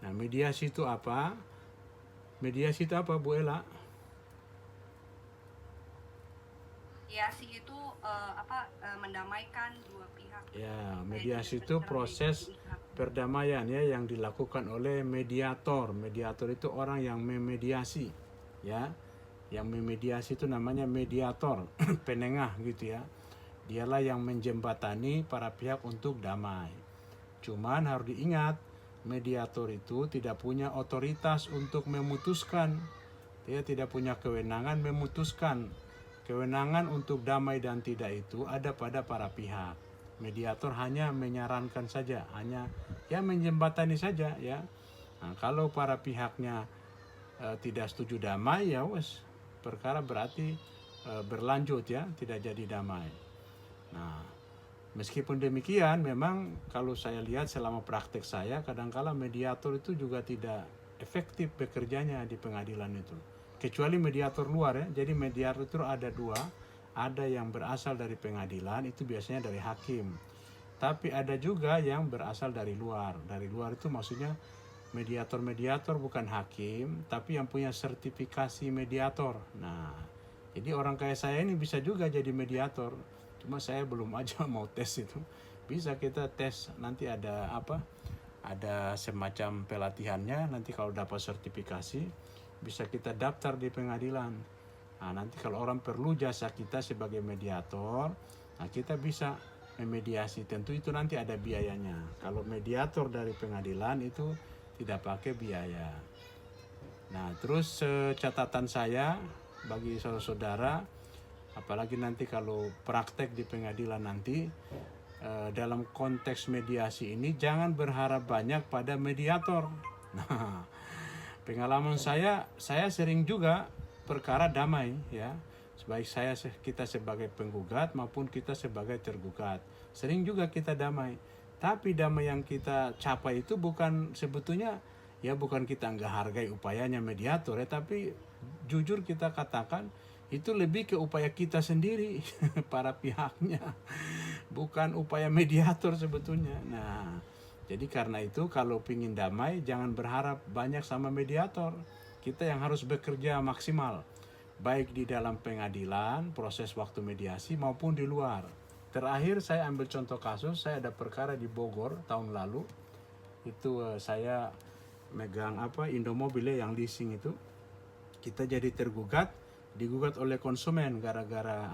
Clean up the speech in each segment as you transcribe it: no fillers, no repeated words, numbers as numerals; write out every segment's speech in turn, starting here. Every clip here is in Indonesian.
Nah, mediasi itu apa? Mediasi itu apa, Bu Ela? Mediasi itu mendamaikan dua pihak. Ya, Supaya mediasi tidak itu bercerai proses di pihak. perdamaian ya yang dilakukan oleh mediator. Mediator itu orang yang memediasi, ya. Yang memediasi itu namanya mediator, penengah gitu ya. Dialah yang menjembatani para pihak untuk damai. Cuman harus diingat, mediator itu tidak punya otoritas untuk memutuskan. Dia tidak punya kewenangan memutuskan. Kewenangan untuk damai dan tidak itu ada pada para pihak. Mediator hanya menyarankan saja, hanya ya menjembatani saja ya. Nah, kalau para pihaknya tidak setuju damai ya wes perkara berarti berlanjut ya, tidak jadi damai. Nah, meskipun demikian memang kalau saya lihat selama praktek saya kadangkala mediator itu juga tidak efektif bekerjanya di pengadilan itu. Kecuali mediator luar ya. Jadi mediator itu ada dua, ada yang berasal dari pengadilan itu biasanya dari hakim. Tapi ada juga yang berasal dari luar. Dari luar itu maksudnya mediator-mediator bukan hakim, tapi yang punya sertifikasi mediator. Nah, jadi orang kayak saya ini bisa juga jadi mediator. Cuma saya belum aja mau tes itu. Bisa kita tes, nanti ada apa? Ada semacam pelatihannya, nanti kalau dapat sertifikasi bisa kita daftar di pengadilan. Nah, nanti kalau orang perlu jasa kita sebagai mediator, nah kita bisa memediasi. Tentu itu nanti ada biayanya. Kalau mediator dari pengadilan itu tidak pakai biaya. Nah, terus catatan saya bagi saudara-saudara, apalagi nanti kalau praktek di pengadilan nanti, dalam konteks mediasi ini jangan berharap banyak pada mediator. Nah, pengalaman saya sering juga perkara damai ya. Baik kita sebagai penggugat maupun kita sebagai tergugat. Sering juga kita damai. Tapi damai yang kita capai itu bukan sebetulnya ya bukan kita nggak hargai upayanya mediator ya, tapi jujur kita katakan itu lebih ke upaya kita sendiri para pihaknya, bukan upaya mediator sebetulnya. Nah, jadi karena itu kalau ingin damai jangan berharap banyak sama mediator. Kita yang harus bekerja maksimal, baik di dalam pengadilan, proses waktu mediasi maupun di luar. Terakhir saya ambil contoh kasus, saya ada perkara di Bogor tahun lalu. Itu saya megang Indomobil yang leasing itu. Kita jadi tergugat, digugat oleh konsumen gara-gara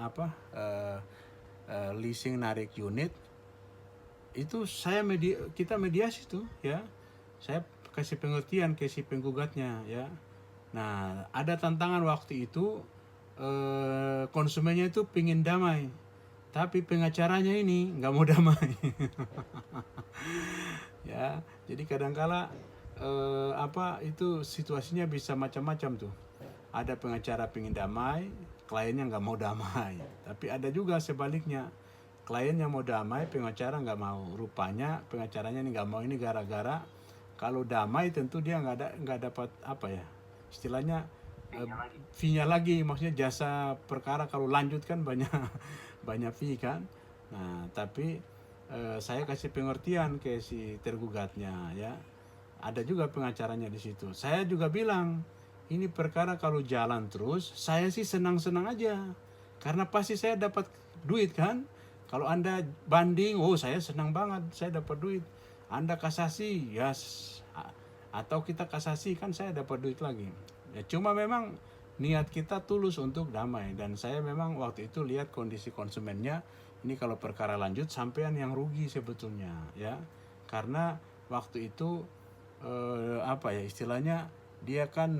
leasing narik unit. Itu kita mediasi tuh ya. Saya kasih pengertian ke si penggugatnya ya. Nah, ada tantangan waktu itu, konsumennya itu pingin damai, tapi pengacaranya ini nggak mau damai. Ya, jadi kadangkala itu situasinya bisa macam-macam tuh. Ada pengacara pingin damai, kliennya nggak mau damai. Tapi ada juga sebaliknya, kliennya mau damai, pengacara nggak mau. Rupanya pengacaranya ini nggak mau ini gara-gara kalau damai tentu dia nggak dapat istilahnya fee-nya lagi, maksudnya jasa perkara kalau lanjut kan banyak banyak fee kan. Nah, tapi saya kasih pengertian ke si tergugatnya ya. Ada juga pengacaranya di situ. Saya juga bilang, ini perkara kalau jalan terus, saya sih senang-senang aja. Karena pasti saya dapat duit kan. Kalau Anda banding, oh saya senang banget, saya dapat duit. Anda kasasi, yes. Atau kita kasasi kan saya dapat duit lagi. Ya, cuma memang niat kita tulus untuk damai. Dan saya memang waktu itu lihat kondisi konsumennya, ini kalau perkara lanjut sampean yang rugi sebetulnya ya. Karena waktu itu istilahnya dia kan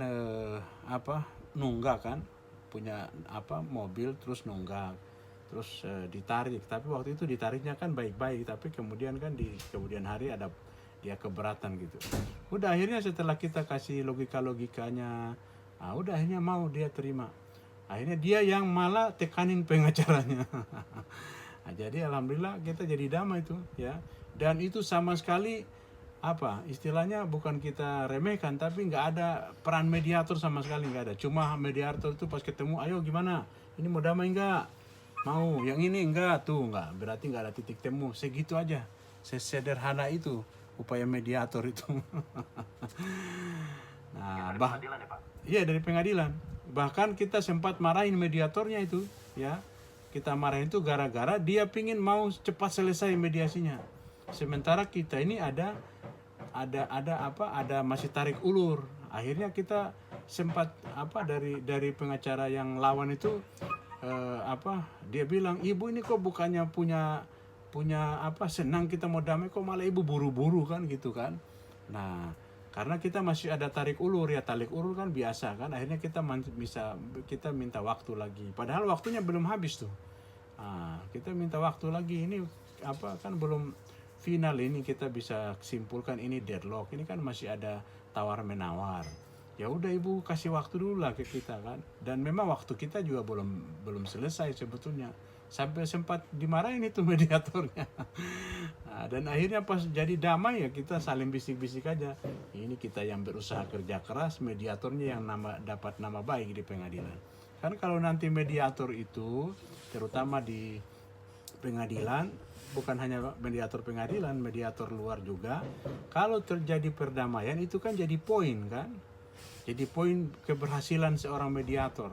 nunggak kan, punya mobil terus nunggak, terus ditarik. Tapi waktu itu ditariknya kan baik-baik, tapi kemudian kan di kemudian hari ada dia keberatan gitu. Udah akhirnya setelah kita kasih logikanya, udah akhirnya mau dia terima. Akhirnya dia yang malah tekanin pengacaranya. Nah, jadi alhamdulillah kita jadi damai itu ya. Dan itu sama sekali istilahnya bukan kita remehkan, tapi nggak ada peran mediator sama sekali, nggak ada. Cuma mediator itu pas ketemu, ayo gimana, ini mau damai nggak, mau yang ini enggak, tuh nggak, berarti nggak ada titik temu, segitu aja, sesederhana itu upaya mediator itu. Nah, Dari pengadilan ya Pak? iya dari pengadilan. Bahkan kita sempat marahin mediatornya itu, ya. Kita marahin itu gara-gara dia pingin mau cepat selesai mediasinya. Sementara kita ini ada masih tarik ulur. Akhirnya kita sempat dari pengacara yang lawan itu dia bilang, ibu ini kok bukannya punya senang kita mau damai, kok malah ibu buru-buru kan gitu kan. Nah, karena kita masih ada tarik ulur, ya tarik ulur kan biasa kan, akhirnya kita minta waktu lagi, padahal waktunya belum habis tuh. Kita minta waktu lagi, ini kan belum final, ini kita bisa simpulkan ini deadlock, ini kan masih ada tawar menawar. Ya udah ibu kasih waktu dulu lah ke kita kan, dan memang waktu kita juga belum selesai sebetulnya, sampai sempat dimarahin itu mediatornya. Dan akhirnya pas jadi damai ya kita saling bisik-bisik aja, ini kita yang berusaha kerja keras, mediatornya yang dapat nama baik di pengadilan. Kan kalau nanti mediator itu terutama di pengadilan, bukan hanya mediator pengadilan, mediator luar juga, kalau terjadi perdamaian itu kan jadi poin kan, jadi poin keberhasilan seorang mediator.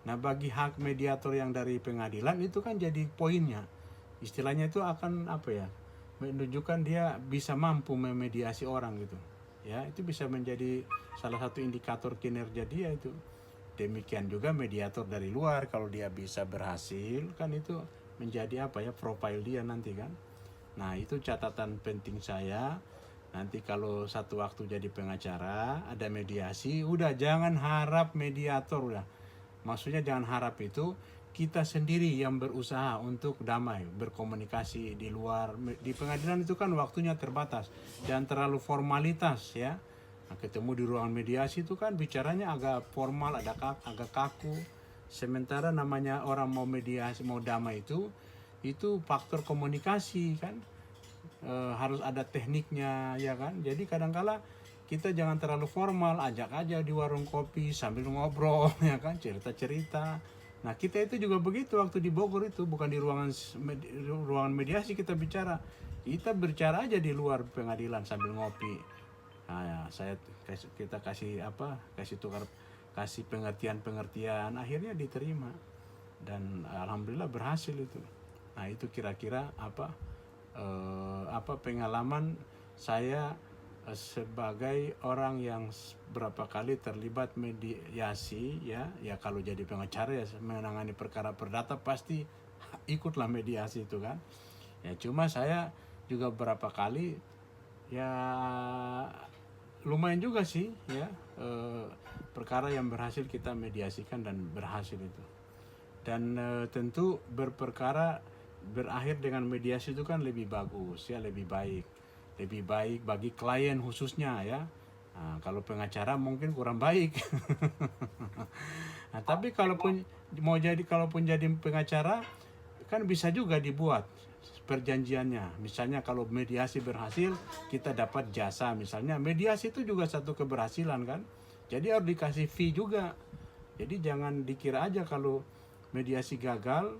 Nah, bagi hak mediator yang dari pengadilan itu kan jadi poinnya. Istilahnya itu akan menunjukkan dia bisa mampu memediasi orang gitu. Ya, itu bisa menjadi salah satu indikator kinerja dia itu. Demikian juga mediator dari luar, kalau dia bisa berhasil kan itu menjadi profil dia nanti kan. Nah, itu catatan penting saya. Nanti kalau satu waktu jadi pengacara, ada mediasi, udah jangan harap mediator udah. Maksudnya jangan harap itu, kita sendiri yang berusaha untuk damai, berkomunikasi di luar. Di pengadilan itu kan waktunya terbatas, jangan terlalu formalitas ya. Nah, ketemu di ruang mediasi itu kan bicaranya agak formal, agak kaku. Sementara namanya orang mau mediasi, mau damai itu faktor komunikasi kan. Harus ada tekniknya ya kan. Jadi kadangkala kita jangan terlalu formal, ajak aja di warung kopi sambil ngobrol ya kan, cerita-cerita. Nah, kita itu juga begitu waktu di Bogor itu, bukan di ruangan mediasi kita bicara. Kita berbicara aja di luar pengadilan sambil ngopi. Nah, kita kasih pengertian, akhirnya diterima. Dan alhamdulillah berhasil itu. Nah, itu kira-kira pengalaman saya sebagai orang yang berapa kali terlibat mediasi ya kalau jadi pengacara ya menangani perkara perdata pasti ikutlah mediasi itu kan. Ya cuma saya juga berapa kali ya lumayan juga sih ya perkara yang berhasil kita mediasikan dan berhasil itu. Dan tentu berperkara berakhir dengan mediasi itu kan lebih bagus ya, lebih baik bagi klien khususnya ya. Nah, kalau pengacara mungkin kurang baik. Nah, tapi kalaupun jadi pengacara kan bisa juga dibuat perjanjiannya. Misalnya kalau mediasi berhasil, kita dapat jasa misalnya. Mediasi itu juga satu keberhasilan kan. Jadi harus dikasih fee juga. Jadi jangan dikira aja kalau mediasi gagal,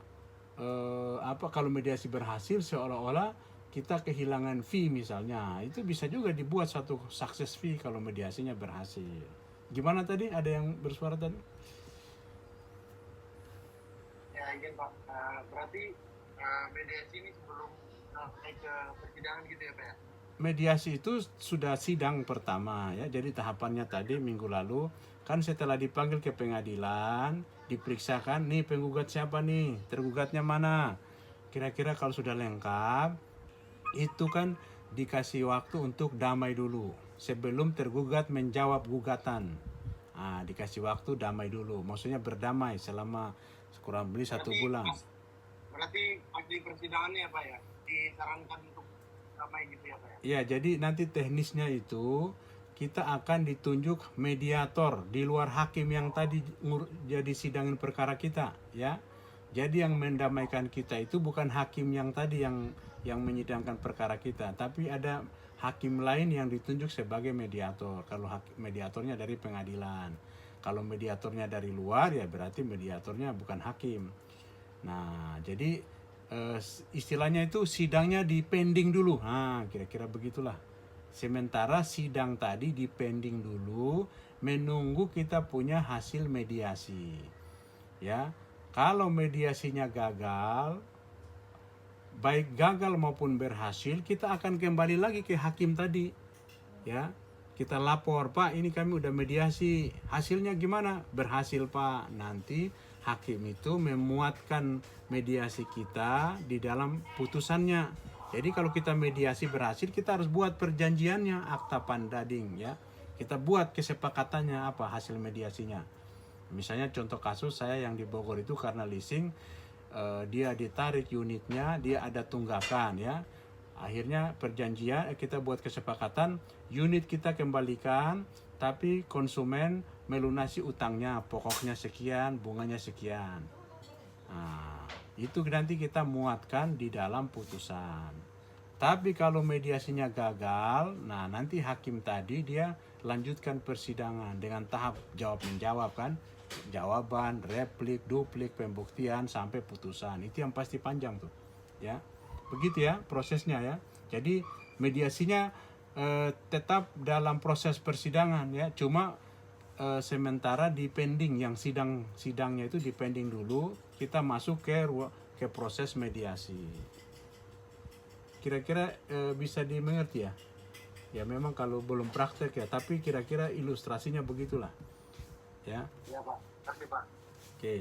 kalau mediasi berhasil seolah-olah kita kehilangan fee misalnya. Itu bisa juga dibuat satu success fee kalau mediasinya berhasil. Gimana tadi? Ada yang bersuara tadi? Ya izin Pak, berarti mediasi ini sebelum naik ke persidangan gitu ya Pak ya? Mediasi itu sudah sidang pertama ya. Jadi tahapannya tadi minggu lalu kan setelah dipanggil ke pengadilan, diperiksakan nih penggugat siapa nih, tergugatnya mana. Kira-kira kalau sudah lengkap, itu kan dikasih waktu untuk damai dulu sebelum tergugat menjawab gugatan. Dikasih waktu damai dulu, maksudnya berdamai selama kurang lebih 1 bulan. Berarti pas di persidangannya ya Pak ya, disarankan untuk damai gitu ya Pak ya? Ya, jadi nanti teknisnya itu kita akan ditunjuk mediator di luar hakim yang tadi jadi sidangin perkara kita ya. Jadi yang mendamaikan kita itu bukan hakim yang tadi yang menyidangkan perkara kita, tapi ada hakim lain yang ditunjuk sebagai mediator. Kalau mediatornya dari pengadilan, kalau mediatornya dari luar ya berarti mediatornya bukan hakim. Nah, jadi istilahnya itu sidangnya dipending dulu. Kira-kira begitulah. Sementara sidang tadi dipending dulu menunggu kita punya hasil mediasi. Ya. Kalau mediasinya gagal, baik gagal maupun berhasil, kita akan kembali lagi ke hakim tadi. Ya. Kita lapor, Pak, ini kami udah mediasi, hasilnya gimana? Berhasil, Pak. Nanti hakim itu memuatkan mediasi kita di dalam putusannya. Jadi kalau kita mediasi berhasil, kita harus buat perjanjiannya, akta pandading, ya. Kita buat kesepakatannya apa hasil mediasinya. Misalnya contoh kasus saya yang di Bogor itu karena leasing, dia ditarik unitnya, dia ada tunggakan, ya. Akhirnya perjanjian, kita buat kesepakatan, unit kita kembalikan, tapi konsumen melunasi utangnya, pokoknya sekian, bunganya sekian. Nah, itu nanti kita muatkan di dalam putusan. Tapi kalau mediasinya gagal, nah nanti hakim tadi dia lanjutkan persidangan dengan tahap jawab-menjawab kan. Jawaban, replik, duplik, pembuktian, sampai putusan. Itu yang pasti panjang tuh. Ya. Begitu ya prosesnya ya. Jadi mediasinya tetap dalam proses persidangan ya. Cuma sementara di pending, yang sidangnya itu di pending dulu, kita masuk ke proses mediasi. Kira-kira bisa dimengerti ya? Ya memang kalau belum praktek ya, tapi kira-kira ilustrasinya begitulah. Ya. Iya Pak, terima kasih Pak. Oke.